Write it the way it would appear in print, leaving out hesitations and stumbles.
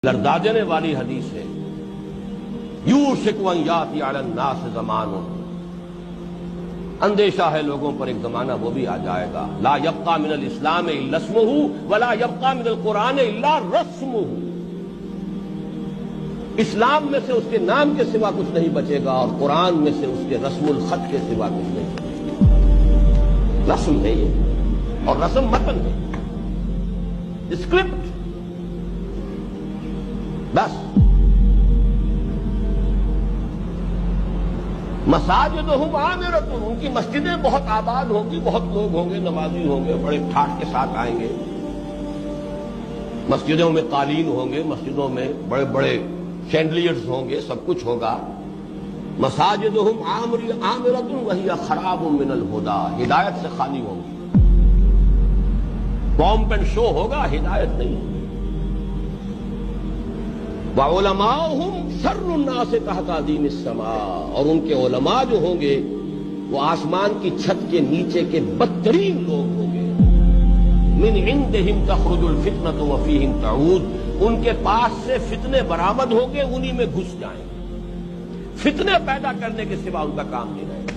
لرزانے والی حدیث ہے، یوشک ان یاتی علی الناس زمان، اندیشہ ہے لوگوں پر ایک زمانہ وہ بھی آ جائے گا، لا یبقى من الاسلام الا اسمہ ولا یبقى من القرآن الا رسمہ، اسلام میں سے اس کے نام کے سوا کچھ نہیں بچے گا اور قرآن میں سے اس کے رسم الخط کے سوا کچھ نہیں بچے گا۔ رسم ہے یہ، اور رسم متن ہے، اسکرپٹ، بس۔ مساجدہم عامرۃ، ان کی مسجدیں بہت آباد ہوں گی، بہت لوگ ہوں گے، نمازی ہوں گے، بڑے ٹھاٹ کے ساتھ آئیں گے، مسجدوں میں قالین ہوں گے، مسجدوں میں بڑے بڑے شینڈلیئرز ہوں گے، سب کچھ ہوگا۔ مساجدہم عامرۃ وہی خراب من الہدی، ہدایت سے خالی ہوں گی، پومپ اینڈ شو ہوگا، ہدایت نہیں ہوگی۔ وعلماؤہم شر الناس تحت عدیم السماء، اور ان کے علماء جو ہوں گے وہ آسمان کی چھت کے نیچے کے بدترین لوگ ہوں گے۔ من عندہم تخرج الفتنۃ وفیہم تعود، ان کے پاس سے فتنے برآمد ہوں گے، انہی میں گھس جائیں گے، فتنے پیدا کرنے کے سوا ان کا کام نہیں رہے گا۔